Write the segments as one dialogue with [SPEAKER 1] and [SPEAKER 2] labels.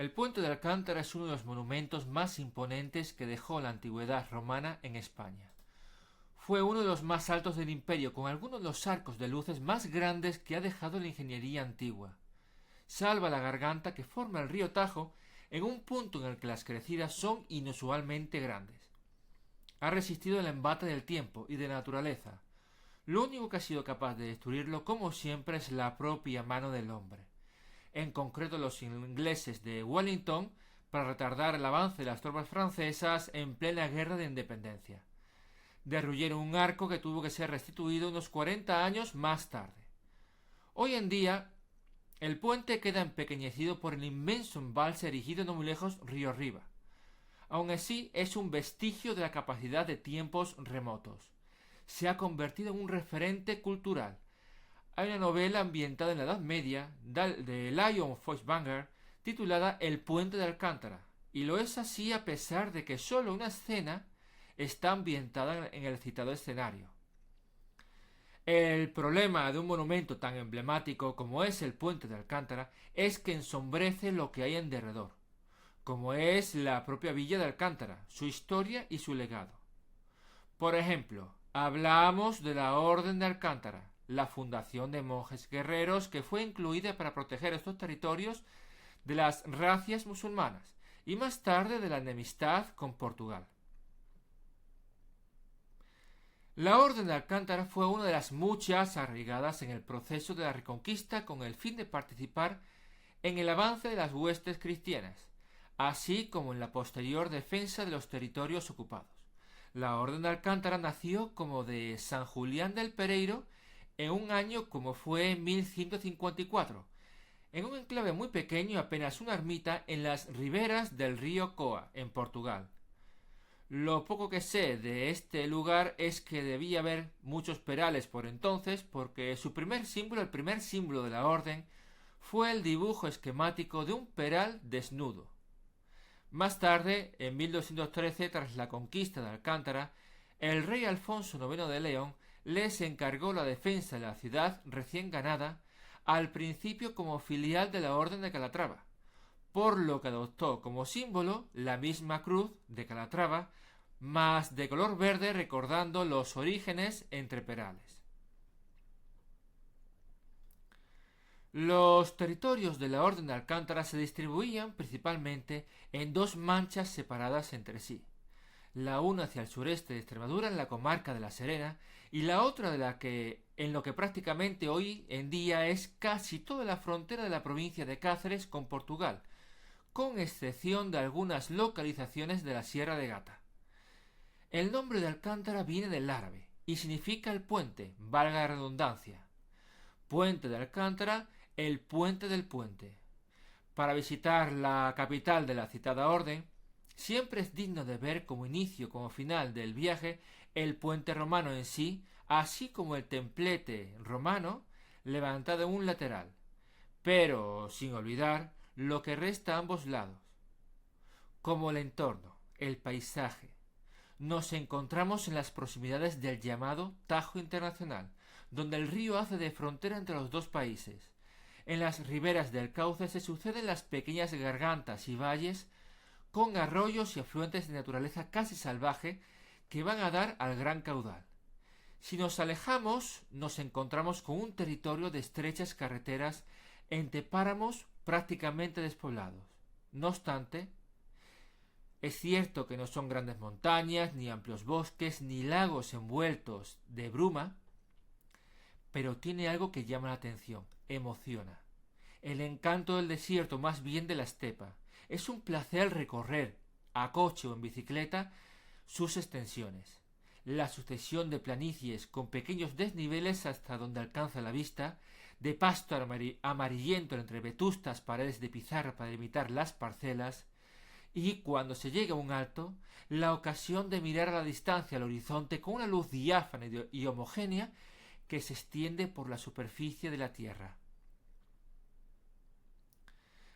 [SPEAKER 1] El puente de Alcántara es uno de los monumentos más imponentes que dejó la antigüedad romana en España. Fue uno de los más altos del imperio, con algunos de los arcos de luces más grandes que ha dejado la ingeniería antigua. Salva la garganta que forma el río Tajo en un punto en el que las crecidas son inusualmente grandes. Ha resistido el embate del tiempo y de la naturaleza. Lo único que ha sido capaz de destruirlo, como siempre, es la propia mano del hombre. En concreto los ingleses de Wellington, para retardar el avance de las tropas francesas en plena guerra de independencia. Derruyeron un arco que tuvo que ser restituido unos 40 años más tarde. Hoy en día, el puente queda empequeñecido por el inmenso embalse erigido no muy lejos río arriba. Aun así, es un vestigio de la capacidad de tiempos remotos. Se ha convertido en un referente cultural. Hay una novela ambientada en la Edad Media de Lion Feuchtwanger titulada El puente de Alcántara, y lo es así a pesar de que solo una escena está ambientada en el citado escenario. El problema de un monumento tan emblemático como es el puente de Alcántara es que ensombrece lo que hay en derredor, como es la propia villa de Alcántara, su historia y su legado. Por ejemplo, hablamos de la Orden de Alcántara, la fundación de monjes guerreros que fue incluida para proteger estos territorios de las razias musulmanas y más tarde de la enemistad con Portugal. La Orden de Alcántara fue una de las muchas arraigadas en el proceso de la Reconquista con el fin de participar en el avance de las huestes cristianas, así como en la posterior defensa de los territorios ocupados. La Orden de Alcántara nació como de San Julián del Pereiro en un año como fue 1154, en un enclave muy pequeño, apenas una ermita en las riberas del río Coa, en Portugal. Lo poco que sé de este lugar es que debía haber muchos perales por entonces, porque su primer símbolo, el primer símbolo de la orden, fue el dibujo esquemático de un peral desnudo. Más tarde, en 1213, tras la conquista de Alcántara, el rey Alfonso IX de León les encargó la defensa de la ciudad recién ganada, al principio como filial de la Orden de Calatrava, por lo que adoptó como símbolo la misma cruz de Calatrava, más de color verde recordando los orígenes entre perales. Los territorios de la Orden de Alcántara se distribuían principalmente en dos manchas separadas entre sí, la una hacia el sureste de Extremadura en la comarca de La Serena y la otra de la que en lo que prácticamente hoy en día es casi toda la frontera de la provincia de Cáceres con Portugal, con excepción de algunas localizaciones de la Sierra de Gata. El nombre de Alcántara viene del árabe y significa el puente, valga la redundancia. Puente de Alcántara, el puente del puente. Para visitar la capital de la citada orden, siempre es digno de ver como inicio como final del viaje el puente romano en sí, así como el templete romano levantado en un lateral, pero sin olvidar lo que resta a ambos lados, como el entorno, el paisaje. Nos encontramos en las proximidades del llamado Tajo Internacional, donde el río hace de frontera entre los dos países. En las riberas del cauce se suceden las pequeñas gargantas y valles con arroyos y afluentes de naturaleza casi salvaje que van a dar al gran caudal. Si nos alejamos, nos encontramos con un territorio de estrechas carreteras entre páramos prácticamente despoblados. No obstante, es cierto que no son grandes montañas, ni amplios bosques, ni lagos envueltos de bruma, pero tiene algo que llama la atención, emociona. El encanto del desierto, más bien de la estepa. Es un placer recorrer, a coche o en bicicleta, sus extensiones. La sucesión de planicies con pequeños desniveles hasta donde alcanza la vista, de pasto amarillento entre vetustas paredes de pizarra para delimitar las parcelas, y cuando se llega a un alto, la ocasión de mirar a la distancia al horizonte con una luz diáfana y homogénea que se extiende por la superficie de la tierra.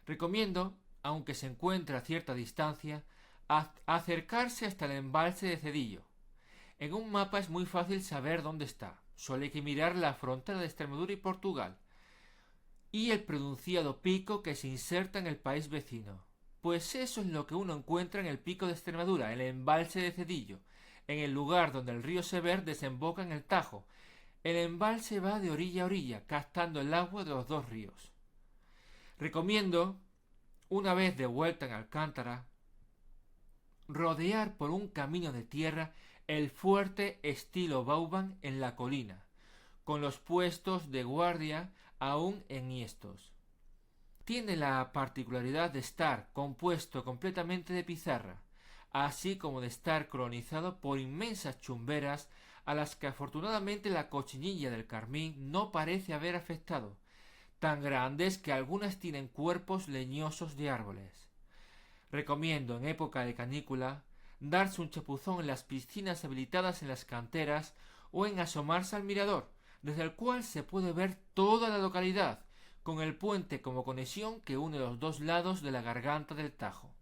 [SPEAKER 1] Recomiendo, aunque se encuentre a cierta distancia, acercarse hasta el embalse de Cedillo. En un mapa es muy fácil saber dónde está. Solo hay que mirar la frontera de Extremadura y Portugal y el pronunciado pico que se inserta en el país vecino. Pues eso es lo que uno encuentra en el Pico de Extremadura, el embalse de Cedillo, en el lugar donde el río Sever desemboca en el Tajo. El embalse va de orilla a orilla, captando el agua de los dos ríos. Recomiendo, una vez de vuelta en Alcántara, rodear por un camino de tierra el fuerte estilo Vauban en la colina, con los puestos de guardia aún enhiestos. Tiene la particularidad de estar compuesto completamente de pizarra, así como de estar colonizado por inmensas chumberas a las que afortunadamente la cochinilla del Carmín no parece haber afectado, tan grandes que algunas tienen cuerpos leñosos de árboles. Recomiendo en época de canícula darse un chapuzón en las piscinas habilitadas en las canteras o en asomarse al mirador, desde el cual se puede ver toda la localidad, con el puente como conexión que une los dos lados de la garganta del Tajo.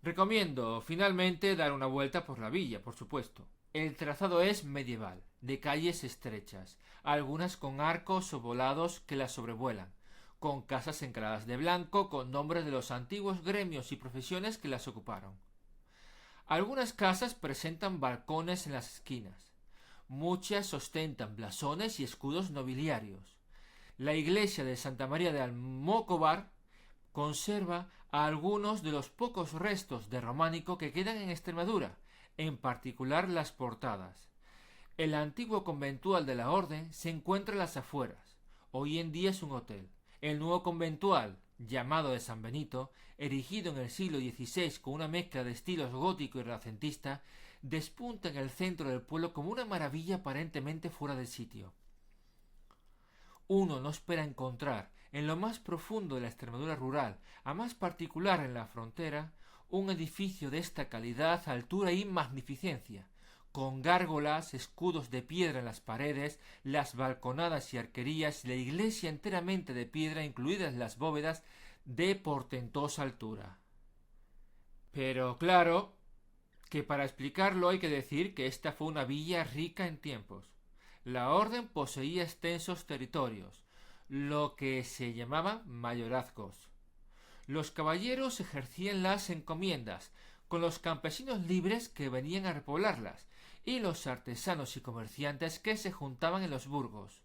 [SPEAKER 1] Recomiendo finalmente dar una vuelta por la villa, por supuesto. El trazado es medieval, de calles estrechas, algunas con arcos ovalados que las sobrevuelan, con casas encaladas de blanco con nombres de los antiguos gremios y profesiones que las ocuparon. Algunas casas presentan balcones en las esquinas. Muchas ostentan blasones y escudos nobiliarios. La iglesia de Santa María de Almocóvar conserva algunos de los pocos restos de románico que quedan en Extremadura, en particular las portadas. El antiguo conventual de la Orden se encuentra en las afueras. Hoy en día es un hotel. El nuevo conventual, llamado de San Benito, erigido en el siglo XVI con una mezcla de estilos gótico y renacentista, despunta en el centro del pueblo como una maravilla aparentemente fuera de sitio. Uno no espera encontrar, en lo más profundo de la Extremadura rural, a más particular en la frontera, un edificio de esta calidad, altura y magnificencia, con gárgolas, escudos de piedra en las paredes, las balconadas y arquerías, y la iglesia enteramente de piedra, incluidas las bóvedas, de portentosa altura. Pero claro, que para explicarlo hay que decir que esta fue una villa rica en tiempos. La orden poseía extensos territorios, lo que se llamaban mayorazgos. Los caballeros ejercían las encomiendas, con los campesinos libres que venían a repoblarlas, y los artesanos y comerciantes que se juntaban en los burgos.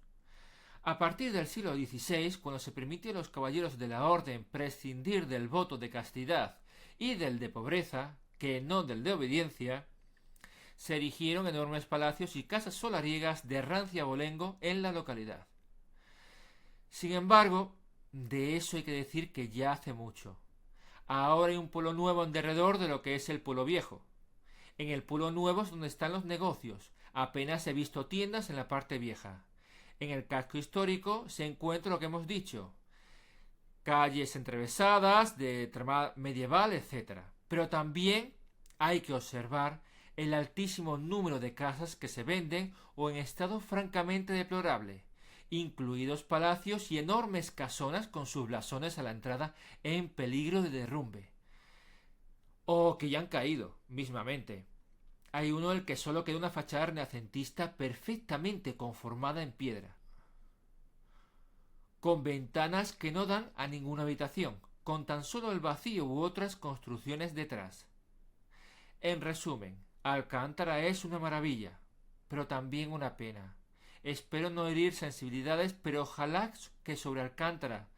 [SPEAKER 1] A partir del siglo XVI, cuando se permitió a los caballeros de la orden prescindir del voto de castidad y del de pobreza, que no del de obediencia, se erigieron enormes palacios y casas solariegas de rancia abolengo en la localidad. Sin embargo, de eso hay que decir que ya hace mucho. Ahora hay un pueblo nuevo en derredor de lo que es el pueblo viejo. En el pueblo nuevo es donde están los negocios. Apenas he visto tiendas en la parte vieja. En el casco histórico se encuentra lo que hemos dicho. Calles entrevesadas, de trama medieval, etc. Pero también hay que observar el altísimo número de casas que se venden o en estado francamente deplorable, incluidos palacios y enormes casonas con sus blasones a la entrada en peligro de derrumbe, o que ya han caído mismamente. Hay uno en el que solo queda una fachada renacentista perfectamente conformada en piedra, con ventanas que no dan a ninguna habitación, con tan solo el vacío u otras construcciones detrás. En resumen, Alcántara es una maravilla, pero también una pena. Espero no herir sensibilidades, pero ojalá que sobre Alcántara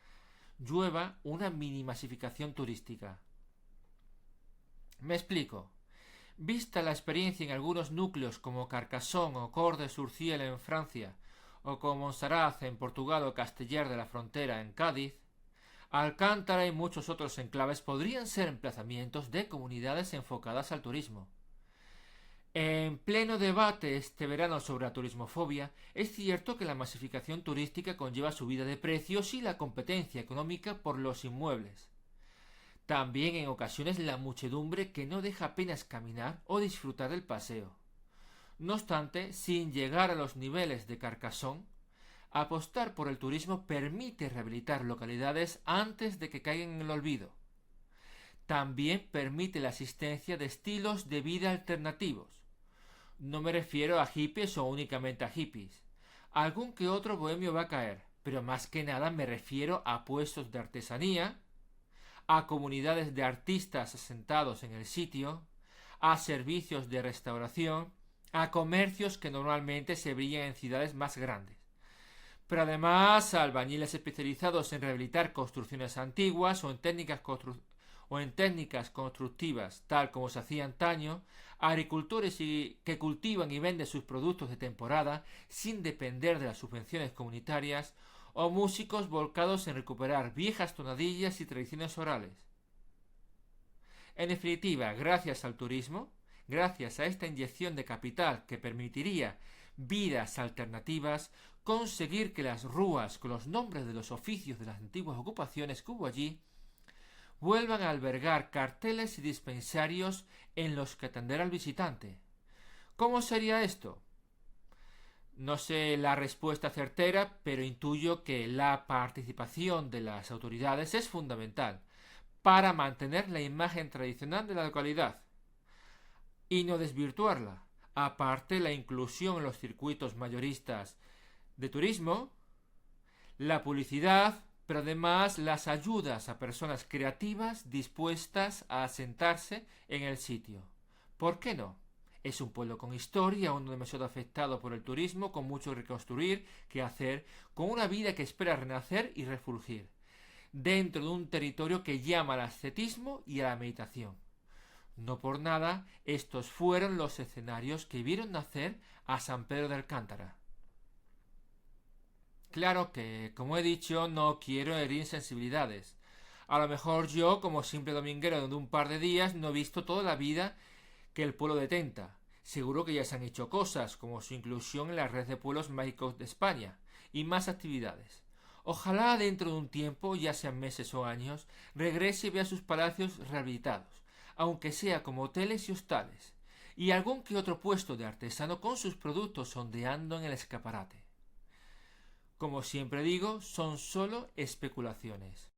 [SPEAKER 1] llueva una mini masificación turística. Me explico. Vista la experiencia en algunos núcleos como Carcassonne o Cort-de-Surciel en Francia, o como Monsaraz en Portugal o Castellar de la Frontera en Cádiz, Alcántara y muchos otros enclaves podrían ser emplazamientos de comunidades enfocadas al turismo. En pleno debate este verano sobre la turismofobia, es cierto que la masificación turística conlleva subida de precios y la competencia económica por los inmuebles. También en ocasiones la muchedumbre que no deja apenas caminar o disfrutar del paseo. No obstante, sin llegar a los niveles de Carcassonne, apostar por el turismo permite rehabilitar localidades antes de que caigan en el olvido. También permite la existencia de estilos de vida alternativos. No me refiero a hippies o únicamente a hippies. Algún que otro bohemio va a caer, pero más que nada me refiero a puestos de artesanía, a comunidades de artistas asentados en el sitio, a servicios de restauración, a comercios que normalmente se brillan en ciudades más grandes. Pero además a albañiles especializados en rehabilitar construcciones antiguas o en técnicas constructivas, tal como se hacía antaño, a agricultores que cultivan y venden sus productos de temporada sin depender de las subvenciones comunitarias, o músicos volcados en recuperar viejas tonadillas y tradiciones orales. En definitiva, gracias al turismo, gracias a esta inyección de capital que permitiría vidas alternativas, conseguir que las rúas con los nombres de los oficios de las antiguas ocupaciones que hubo allí vuelvan a albergar carteles y dispensarios en los que atender al visitante. ¿Cómo sería esto? No sé la respuesta certera, pero intuyo que la participación de las autoridades es fundamental para mantener la imagen tradicional de la localidad y no desvirtuarla. Aparte, la inclusión en los circuitos mayoristas de turismo, la publicidad, pero además las ayudas a personas creativas dispuestas a asentarse en el sitio. ¿Por qué no? Es un pueblo con historia, aún no demasiado afectado por el turismo, con mucho que reconstruir, que hacer, con una vida que espera renacer y refulgir, dentro de un territorio que llama al ascetismo y a la meditación. No por nada, estos fueron los escenarios que vieron nacer a San Pedro de Alcántara. Claro que, como he dicho, no quiero herir sensibilidades. A lo mejor yo, como simple dominguero de un par de días, no he visto toda la vida que el pueblo detenta. Seguro que ya se han hecho cosas, como su inclusión en la red de pueblos mágicos de España, y más actividades. Ojalá dentro de un tiempo, ya sean meses o años, regrese y vea sus palacios rehabilitados, aunque sea como hoteles y hostales, y algún que otro puesto de artesano con sus productos ondeando en el escaparate. Como siempre digo, son solo especulaciones.